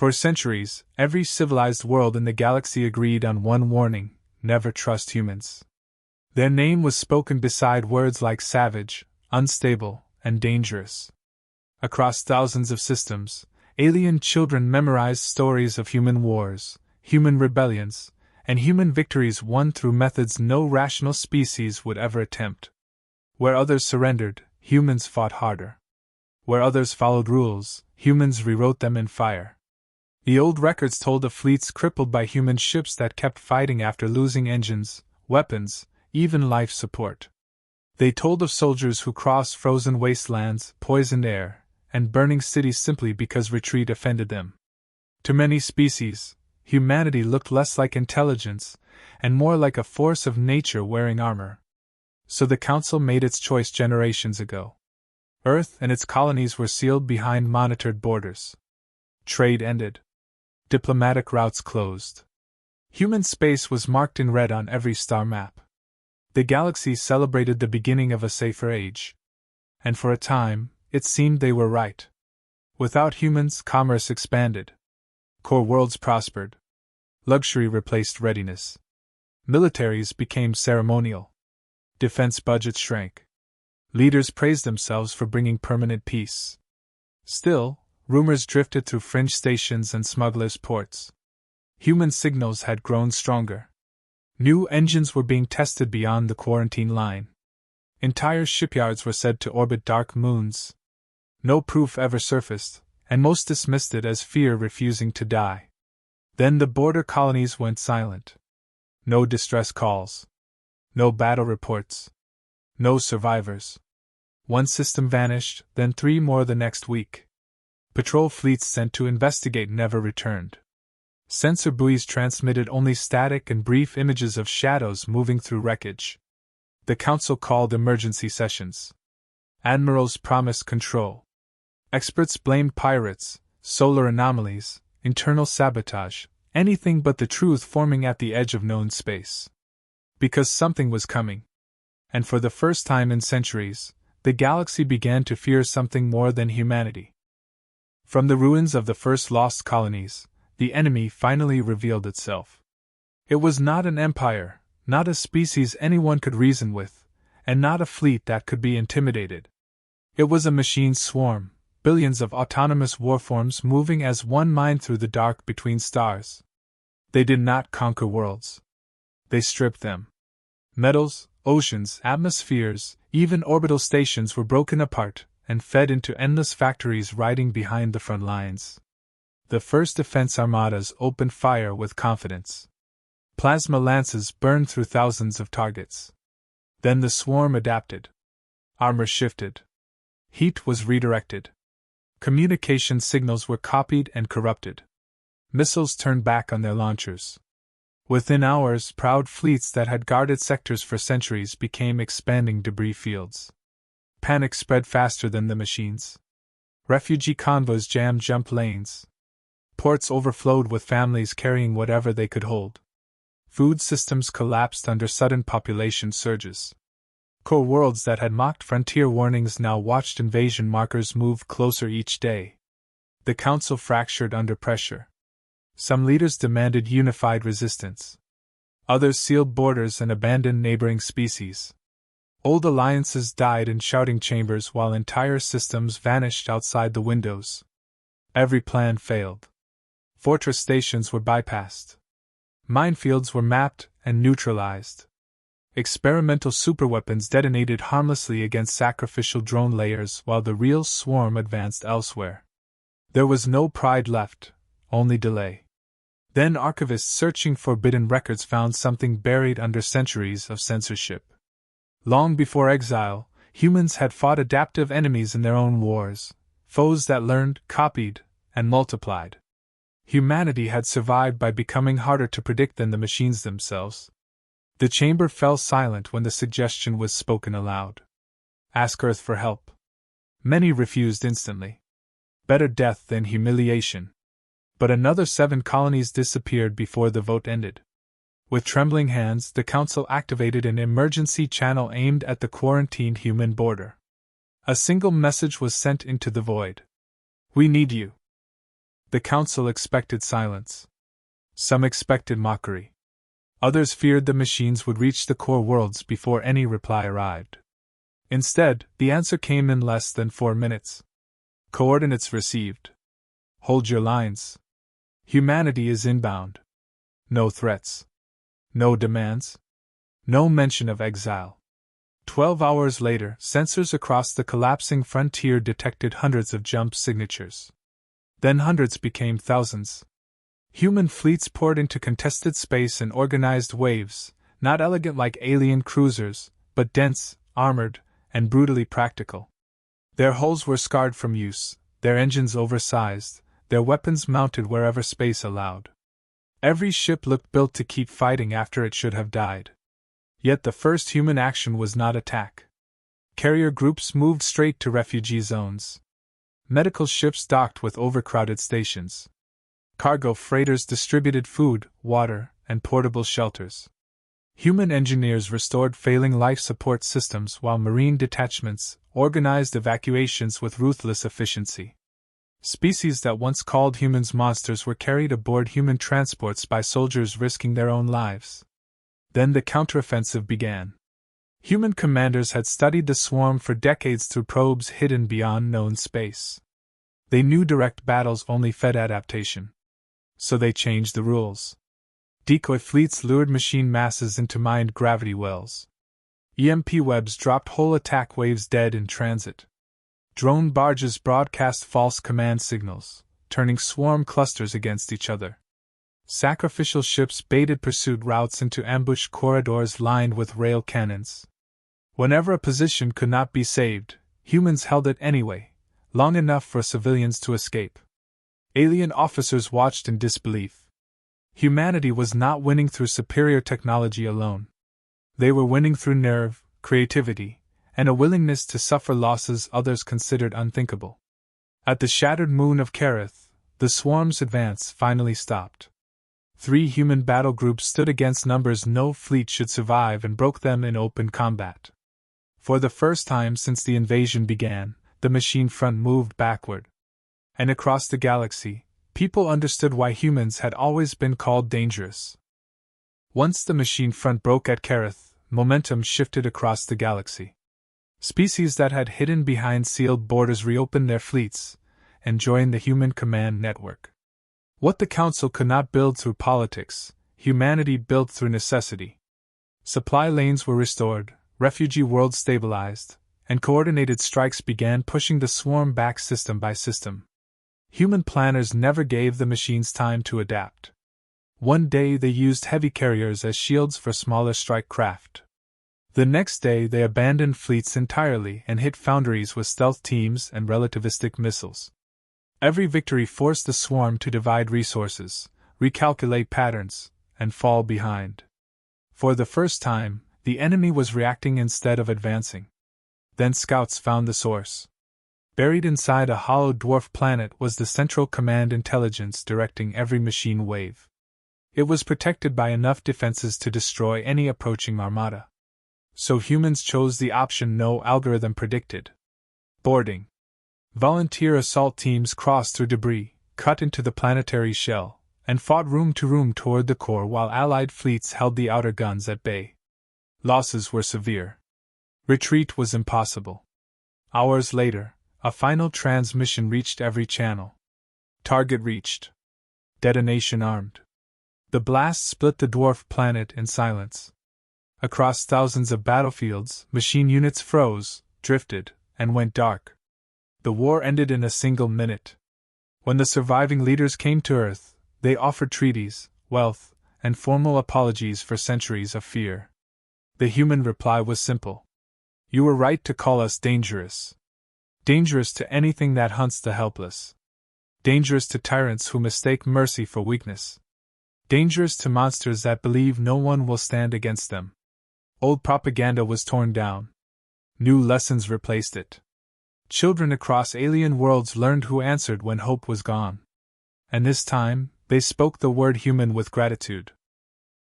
For centuries, every civilized world in the galaxy agreed on one warning: never trust humans. Their name was spoken beside words like savage, unstable, and dangerous. Across thousands of systems, alien children memorized stories of human wars, human rebellions, and human victories won through methods no rational species would ever attempt. Where others surrendered, humans fought harder. Where others followed rules, humans rewrote them in fire. The old records told of fleets crippled by human ships that kept fighting after losing engines, weapons, even life support. They told of soldiers who crossed frozen wastelands, poisoned air, and burning cities simply because retreat offended them. To many species, humanity looked less like intelligence and more like a force of nature wearing armor. So the Council made its choice generations ago. Earth and its colonies were sealed behind monitored borders. Trade ended. Diplomatic routes closed. Human space was marked in red on every star map. The galaxy celebrated the beginning of a safer age. And for a time, it seemed they were right. Without humans, commerce expanded. Core worlds prospered. Luxury replaced readiness. Militaries became ceremonial. Defense budgets shrank. Leaders praised themselves for bringing permanent peace. Still, rumors drifted through fringe stations and smugglers' ports. Human signals had grown stronger. New engines were being tested beyond the quarantine line. Entire shipyards were said to orbit dark moons. No proof ever surfaced, and most dismissed it as fear refusing to die. Then the border colonies went silent. No distress calls. No battle reports. No survivors. One system vanished, then 3 more the next week. Patrol fleets sent to investigate never returned. Sensor buoys transmitted only static and brief images of shadows moving through wreckage. The Council called emergency sessions. Admirals promised control. Experts blamed pirates, solar anomalies, internal sabotage, anything but the truth forming at the edge of known space. Because something was coming. And for the first time in centuries, the galaxy began to fear something more than humanity. From the ruins of the first lost colonies, the enemy finally revealed itself. It was not an empire, not a species anyone could reason with, and not a fleet that could be intimidated. It was a machine swarm, billions of autonomous warforms moving as one mind through the dark between stars. They did not conquer worlds. They stripped them. Metals, oceans, atmospheres, even orbital stations were broken apart and fed into endless factories riding behind the front lines. The first defense armadas opened fire with confidence. Plasma lances burned through thousands of targets. Then the swarm adapted. Armor shifted. Heat was redirected. Communication signals were copied and corrupted. Missiles turned back on their launchers. Within hours, proud fleets that had guarded sectors for centuries became expanding debris fields. Panic spread faster than the machines. Refugee convoys jammed jump lanes. Ports overflowed with families carrying whatever they could hold. Food systems collapsed under sudden population surges. Core worlds that had mocked frontier warnings now watched invasion markers move closer each day. The Council fractured under pressure. Some leaders demanded unified resistance. Others sealed borders and abandoned neighboring species. Old alliances died in shouting chambers while entire systems vanished outside the windows. Every plan failed. Fortress stations were bypassed. Minefields were mapped and neutralized. Experimental superweapons detonated harmlessly against sacrificial drone layers while the real swarm advanced elsewhere. There was no pride left, only delay. Then archivists searching forbidden records found something buried under centuries of censorship. Long before exile, humans had fought adaptive enemies in their own wars, foes that learned, copied, and multiplied. Humanity had survived by becoming harder to predict than the machines themselves. The chamber fell silent when the suggestion was spoken aloud. Ask Earth for help. Many refused instantly. Better death than humiliation. But another 7 colonies disappeared before the vote ended. With trembling hands, the Council activated an emergency channel aimed at the quarantined human border. A single message was sent into the void. We need you. The council expected silence. Some expected mockery. Others feared the machines would reach the core worlds before any reply arrived. Instead, the answer came in less than 4 minutes. Coordinates received. Hold your lines. Humanity is inbound. No threats. No demands. No mention of exile. 12 hours later, sensors across the collapsing frontier detected hundreds of jump signatures. Then hundreds became thousands. Human fleets poured into contested space in organized waves, not elegant like alien cruisers, but dense, armored, and brutally practical. Their hulls were scarred from use, their engines oversized, their weapons mounted wherever space allowed. Every ship looked built to keep fighting after it should have died. Yet the first human action was not attack. Carrier groups moved straight to refugee zones. Medical ships docked with overcrowded stations. Cargo freighters distributed food, water, and portable shelters. Human engineers restored failing life support systems while marine detachments organized evacuations with ruthless efficiency. Species that once called humans monsters were carried aboard human transports by soldiers risking their own lives. Then the counteroffensive began. Human commanders had studied the swarm for decades through probes hidden beyond known space. They knew direct battles only fed adaptation. So they changed the rules. Decoy fleets lured machine masses into mined gravity wells. EMP webs dropped whole attack waves dead in transit. Drone barges broadcast false command signals, turning swarm clusters against each other. Sacrificial ships baited pursuit routes into ambush corridors lined with rail cannons. Whenever a position could not be saved, humans held it anyway, long enough for civilians to escape. Alien officers watched in disbelief. Humanity was not winning through superior technology alone. They were winning through nerve, creativity, and a willingness to suffer losses others considered unthinkable. At the shattered moon of Kareth, the swarm's advance finally stopped. 3 human battle groups stood against numbers no fleet should survive and broke them in open combat. For the first time since the invasion began, the machine front moved backward. And across the galaxy, people understood why humans had always been called dangerous. Once the machine front broke at Kareth, momentum shifted across the galaxy. Species that had hidden behind sealed borders reopened their fleets and joined the human command network. What the Council could not build through politics, humanity built through necessity. Supply lanes were restored, refugee worlds stabilized, and coordinated strikes began pushing the swarm back system by system. Human planners never gave the machines time to adapt. One day they used heavy carriers as shields for smaller strike craft. The next day they abandoned fleets entirely and hit foundries with stealth teams and relativistic missiles. Every victory forced the swarm to divide resources, recalculate patterns, and fall behind. For the first time, the enemy was reacting instead of advancing. Then scouts found the source. Buried inside a hollow dwarf planet was the Central Command intelligence directing every machine wave. It was protected by enough defenses to destroy any approaching armada. So humans chose the option no algorithm predicted. Boarding. Volunteer assault teams crossed through debris, cut into the planetary shell, and fought room to room toward the core while Allied fleets held the outer guns at bay. Losses were severe. Retreat was impossible. Hours later, a final transmission reached every channel. Target reached. Detonation armed. The blast split the dwarf planet in silence. Across thousands of battlefields, machine units froze, drifted, and went dark. The war ended in a single minute. When the surviving leaders came to Earth, they offered treaties, wealth, and formal apologies for centuries of fear. The human reply was simple. You were right to call us dangerous. Dangerous to anything that hunts the helpless. Dangerous to tyrants who mistake mercy for weakness. Dangerous to monsters that believe no one will stand against them. Old propaganda was torn down. New lessons replaced it. Children across alien worlds learned who answered when hope was gone. And this time, they spoke the word human with gratitude.